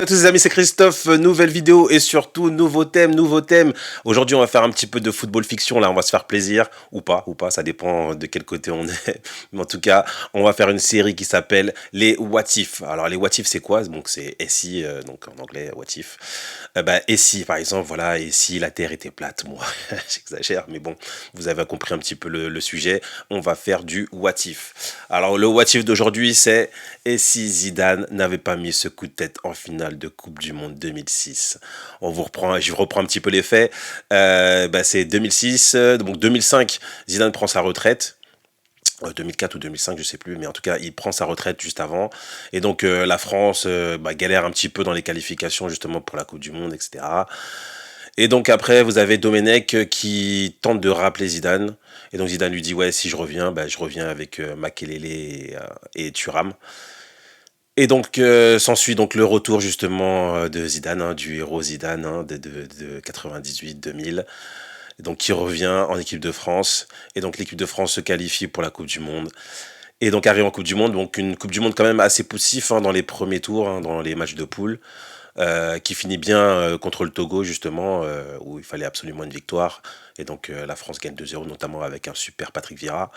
Salut à tous les amis, c'est Christophe, nouvelle vidéo et surtout nouveau thème, nouveau thème. Aujourd'hui on va faire un petit peu de football fiction, là on va se faire plaisir, ou pas, ça dépend de quel côté on est. Mais en tout cas, on va faire une série qui s'appelle les What If. Alors les What If c'est quoi? Donc c'est et si, donc en anglais What If. Et si par exemple, voilà, et si la Terre était plate, moi j'exagère, mais bon, vous avez compris un petit peu le sujet, on va faire du What If. Alors le What If d'aujourd'hui c'est et si Zidane n'avait pas mis ce coup de tête en finale de Coupe du Monde 2006? Je vous reprends un petit peu les faits. C'est 2006, donc 2005, Zidane prend sa retraite. 2004 ou 2005, je sais plus, mais en tout cas, il prend sa retraite juste avant. Et donc, la France galère un petit peu dans les qualifications justement pour la Coupe du Monde, etc. Et donc après, vous avez Domenech qui tente de rappeler Zidane. Et donc Zidane lui dit, ouais, si je reviens, je reviens avec Makelele et Thuram. Et donc s'ensuit donc le retour justement de Zidane, hein, du héros Zidane, hein, de 98-2000, donc qui revient en équipe de France. Et donc l'équipe de France se qualifie pour la Coupe du Monde. Et donc arrive en Coupe du Monde, donc une Coupe du Monde quand même assez poussif, hein, dans les premiers tours, hein, dans les matchs de poule, qui finit bien contre le Togo justement, où il fallait absolument une victoire. Et donc la France gagne 2-0, notamment avec un super Patrick Vieira.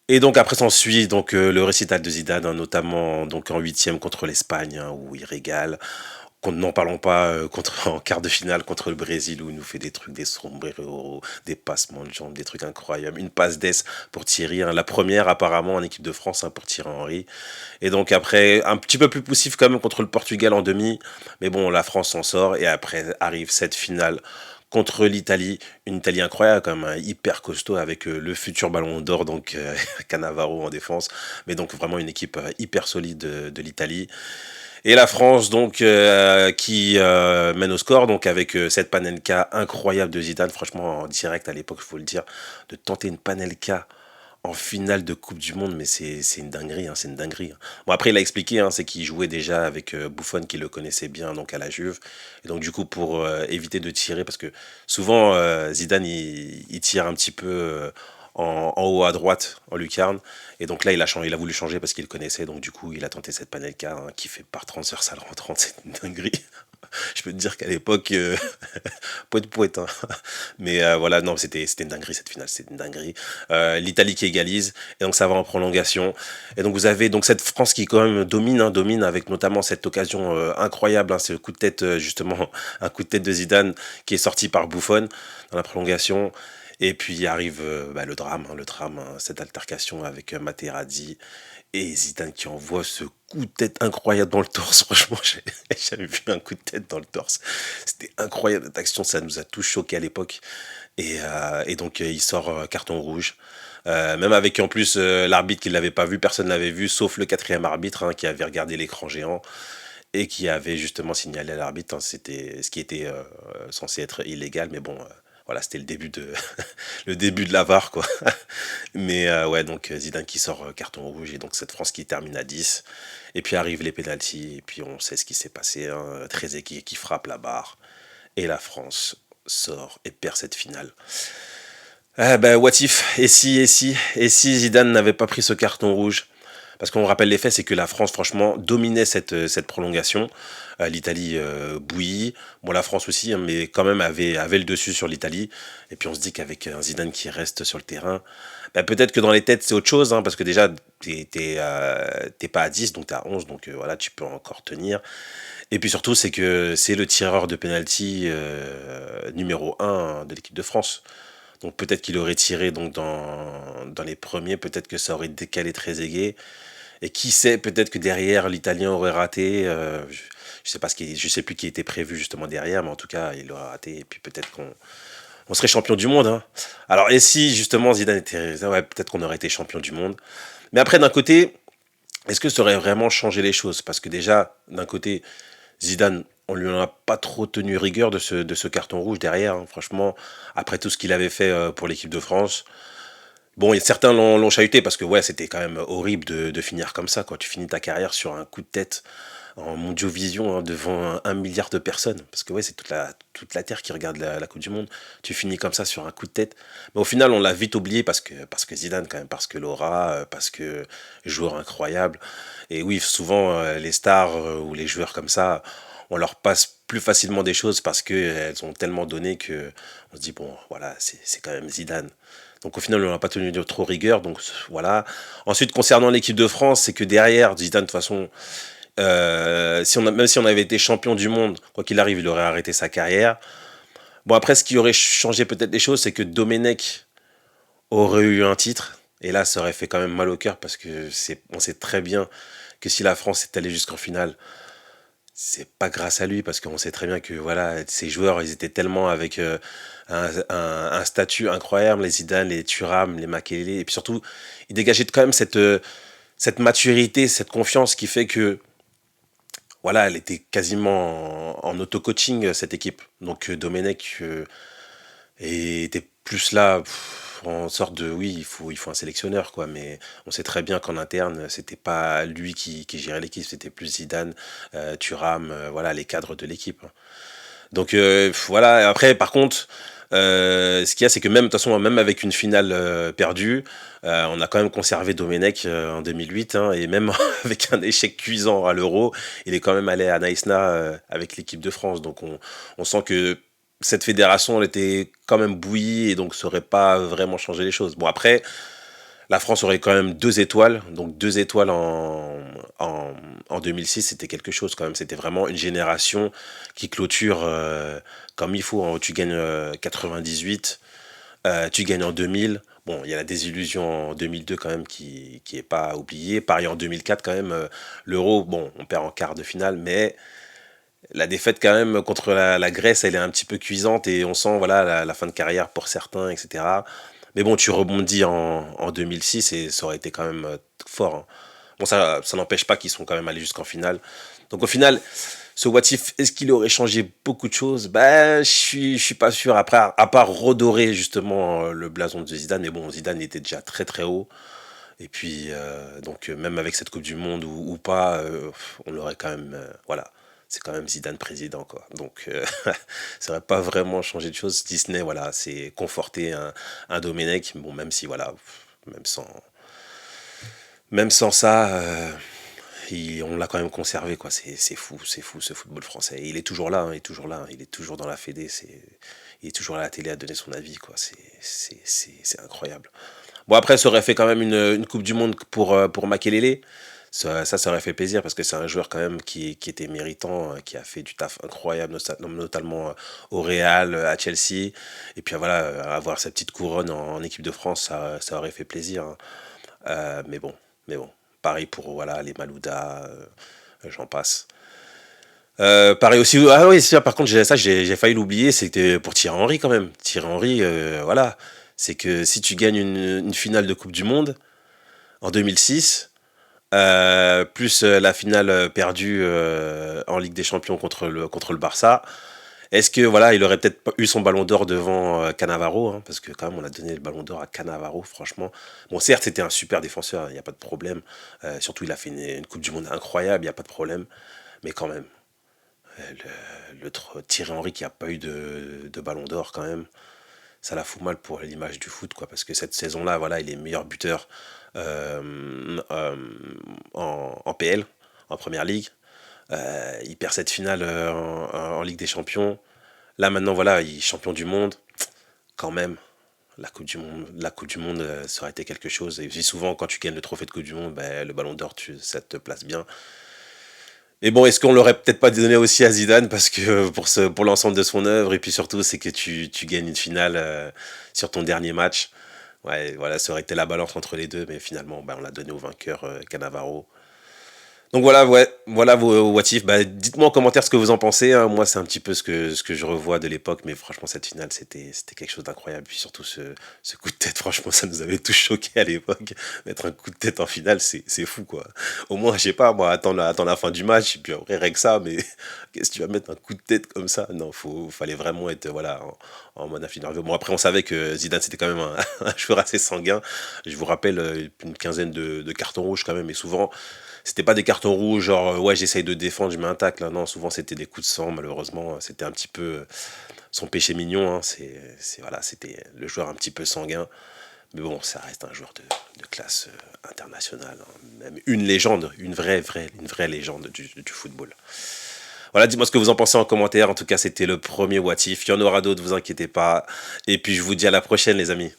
Et donc après s'ensuit donc le récital de Zidane, hein, notamment donc en huitième contre l'Espagne, hein, où il régale. N'en parlons pas en quart de finale contre le Brésil, où il nous fait des trucs, des sombreros, des passements de jambes, des trucs incroyables. Une passe d'ess pour Thierry, hein, la première apparemment en équipe de France, hein, pour Thierry Henry. Et donc après, un petit peu plus poussif quand même contre le Portugal en demi. Mais bon, la France s'en sort. Et après arrive cette finale contre l'Italie. Une Italie incroyable, quand même, hein, hyper costaud, avec le futur ballon d'or, donc Cannavaro en défense. Mais donc vraiment une équipe hyper solide de l'Italie. Et la France, donc, qui mène au score, donc avec cette Panenka incroyable de Zidane, franchement, en direct à l'époque, il faut le dire, de tenter une Panenka en finale de Coupe du Monde, mais c'est une dinguerie, hein, c'est une dinguerie. Bon, après, il a expliqué, hein, c'est qu'il jouait déjà avec Buffon, qui le connaissait bien, donc à la Juve. Et donc, du coup, pour éviter de tirer, parce que souvent, Zidane, il tire un petit peu en haut à droite, en lucarne. Et donc là, il a voulu changer parce qu'il le connaissait. Donc, du coup, il a tenté cette Panelka, hein, qui fait par transversale rentrante. C'est une dinguerie. Je peux te dire qu'à l'époque, poète, hein. Mais voilà, non, c'était une dinguerie cette finale, c'était une dinguerie. L'Italie qui égalise, et donc ça va en prolongation. Et donc vous avez donc cette France qui quand même domine, hein, domine avec notamment cette occasion incroyable, hein, c'est le coup de tête, justement, un coup de tête de Zidane qui est sorti par Buffon dans la prolongation. Et puis arrive le drame, hein, cette altercation avec Materazzi et Zidane qui envoie ce coup de tête incroyable dans le torse. Franchement, j'ai jamais vu un coup de tête dans le torse. C'était incroyable cette action, ça nous a tous choqués à l'époque. Et donc il sort carton rouge. Même avec en plus l'arbitre qui ne l'avait pas vu, personne ne l'avait vu, sauf le quatrième arbitre, hein, qui avait regardé l'écran géant et qui avait justement signalé à l'arbitre, hein, c'était ce qui était censé être illégal, mais bon, voilà, c'était le début de le début de la VAR, quoi. Mais ouais, donc Zidane qui sort carton rouge, et donc cette France qui termine à 10. Et puis arrivent les pénaltys, et puis on sait ce qui s'est passé, hein, Trezeguet qui frappe la barre, et la France sort et perd cette finale. What if, et si Zidane n'avait pas pris ce carton rouge? Parce qu'on rappelle les faits, c'est que la France, franchement, dominait cette prolongation. L'Italie bouillit. Bon, la France aussi, hein, mais quand même avait le dessus sur l'Italie. Et puis on se dit qu'avec un Zidane qui reste sur le terrain, peut-être que dans les têtes, c'est autre chose, hein, parce que déjà, t'es pas à 10, donc t'es à 11, donc voilà, tu peux encore tenir. Et puis surtout, c'est que c'est le tireur de penalty numéro un de l'équipe de France. Donc peut-être qu'il aurait tiré donc dans les premiers, peut-être que ça aurait décalé Trezeguet. Et qui sait, peut-être que derrière, l'Italien aurait raté. Je sais pas je sais plus qui était prévu justement derrière, mais en tout cas, il aurait raté. Et puis peut-être qu'on serait champion du monde, hein. Alors, et si justement Zidane était, ouais, peut-être qu'on aurait été champion du monde. Mais après, d'un côté, est-ce que ça aurait vraiment changé les choses? Parce que déjà, d'un côté, Zidane, on lui en a pas trop tenu rigueur de ce carton rouge derrière, hein. Franchement, après tout ce qu'il avait fait pour l'équipe de France. Bon, certains l'ont chahuté parce que ouais, c'était quand même horrible de finir comme ça, quoi. Tu finis ta carrière sur un coup de tête en mondiovision, hein, devant 1 milliard de personnes. Parce que ouais, c'est toute la Terre qui regarde la Coupe du Monde. Tu finis comme ça sur un coup de tête. Mais au final, on l'a vite oublié parce que Zidane, quand même, parce que Laura, parce que joueur incroyable. Et oui, souvent, les stars ou les joueurs comme ça, on leur passe plus facilement des choses parce qu'elles ont tellement donné que on se dit, bon, voilà, c'est quand même Zidane. Donc au final, on n'a pas tenu de trop rigueur. Donc voilà. Ensuite, concernant l'équipe de France, c'est que derrière, Zidane, de toute façon, même si on avait été champion du monde, quoi qu'il arrive, il aurait arrêté sa carrière. Bon, après, ce qui aurait changé peut-être les choses, c'est que Domenech aurait eu un titre. Et là, ça aurait fait quand même mal au cœur parce que on sait très bien que si la France est allée jusqu'en finale, c'est pas grâce à lui parce qu'on sait très bien que voilà, ces joueurs, ils étaient tellement avec un statut incroyable, les Zidane, les Thuram, les Makelele, et puis surtout, ils dégageaient quand même cette maturité, cette confiance qui fait que voilà, elle était quasiment en auto-coaching, cette équipe. Donc Domenech était plus là en sorte de oui, il faut un sélectionneur, quoi. Mais on sait très bien qu'en interne, c'était pas lui qui gérait l'équipe, c'était plus Zidane, Thuram, voilà, les cadres de l'équipe. Donc voilà, après par contre, ce qu'il y a, c'est que même, de toute façon, même avec une finale perdue, on a quand même conservé Domenech en 2008, hein, et même avec un échec cuisant à l'Euro, il est quand même allé à Naïsna avec l'équipe de France. Donc on sent que cette fédération, elle était quand même bouillie et donc ça aurait pas vraiment changé les choses. Bon après, la France aurait quand même 2 étoiles, donc 2 étoiles en 2006, c'était quelque chose quand même. C'était vraiment une génération qui clôture comme il faut, hein. Tu gagnes 98, tu gagnes en 2000. Bon, il y a la désillusion en 2002 quand même qui est pas oubliée. Pareil en 2004 quand même, l'Euro, bon, on perd en quart de finale, mais la défaite quand même contre la Grèce, elle est un petit peu cuisante et on sent voilà la fin de carrière pour certains, etc. Mais bon, tu rebondis en 2006 et ça aurait été quand même fort, hein. Bon, ça n'empêche pas qu'ils sont quand même allés jusqu'en finale. Donc au final, ce what if, est-ce qu'il aurait changé beaucoup de choses? Ben, je suis pas sûr. Après, à part redorer justement le blason de Zidane, mais bon, Zidane était déjà très très haut. Et puis, donc, même avec cette Coupe du Monde ou pas, on aurait quand même. Voilà, c'est quand même Zidane président, quoi. Donc, ça n'aurait pas vraiment changé de choses. Disney, voilà, c'est conforter un Domenech. Bon, même si, voilà, même sans, même sans ça, on l'a quand même conservé, quoi. C'est fou ce football français. Et il est toujours là, hein, il est toujours là, hein, il est toujours dans la Fédé. Il est toujours à la télé à donner son avis, quoi. C'est incroyable. Bon, après, ça aurait fait quand même une Coupe du Monde pour Makelele. Ça aurait fait plaisir parce que c'est un joueur quand même qui était méritant, qui a fait du taf incroyable, notamment au Real, à Chelsea. Et puis voilà, avoir sa petite couronne en équipe de France, ça aurait fait plaisir, hein. Mais bon, pareil pour voilà, les Malouda, j'en passe. Pareil aussi, ah oui, ça, par contre, j'ai failli l'oublier, c'était pour Thierry Henry quand même. Thierry Henry, voilà, c'est que si tu gagnes une finale de Coupe du Monde en 2006, plus la finale perdue en Ligue des Champions contre le Barça, est-ce que voilà, il aurait peut-être eu son ballon d'or devant Cannavaro, hein, parce que quand même on a donné le ballon d'or à Cannavaro, franchement. Bon, certes, c'était un super défenseur, il n'y a pas de problème. Surtout, il a fait une Coupe du Monde incroyable, il n'y a pas de problème. Mais quand même, Thierry Henry qui n'a pas eu de ballon d'or quand même, ça la fout mal pour l'image du foot, quoi, parce que cette saison-là, voilà, il est meilleur buteur en PL, en Première Ligue. Il perd cette finale en Ligue des Champions. Là maintenant, voilà, il est champion du monde. Quand même, la Coupe du Monde, ça aurait été quelque chose. Et souvent, quand tu gagnes le trophée de Coupe du Monde, ben, le Ballon d'Or, ça te place bien. Et bon, est-ce qu'on l'aurait peut-être pas donné aussi à Zidane parce que pour l'ensemble de son œuvre et puis surtout c'est que tu gagnes une finale sur ton dernier match. Ouais, voilà, ça aurait été la balance entre les deux, mais finalement, bah, on l'a donné au vainqueur Cannavaro. Donc voilà, ouais, voilà vos what if. Bah, dites-moi en commentaire ce que vous en pensez, hein. Moi, c'est un petit peu ce que je revois de l'époque, mais franchement, cette finale, c'était quelque chose d'incroyable. Puis surtout, ce coup de tête, franchement, ça nous avait tous choqués à l'époque. Mettre un coup de tête en finale, c'est fou, quoi. Au moins, je sais pas, moi, attends la fin du match, et puis après, règle ça, mais qu'est-ce que tu vas mettre un coup de tête comme ça? Non, fallait vraiment être, voilà, en mode infini. Bon, après, on savait que Zidane, c'était quand même un joueur assez sanguin. Je vous rappelle, une quinzaine de cartons rouges, quand même, et souvent, C'était pas des cartons rouges, genre, ouais, j'essaye de défendre, je mets un tacle, là. Non, souvent, c'était des coups de sang, malheureusement. C'était un petit peu son péché mignon, hein. Voilà, c'était le joueur un petit peu sanguin. Mais bon, ça reste un joueur de classe internationale, hein. Même une légende, une vraie légende du football. Voilà, dis-moi ce que vous en pensez en commentaire. En tout cas, c'était le premier What If. Il y en aura d'autres, vous inquiétez pas. Et puis, je vous dis à la prochaine, les amis.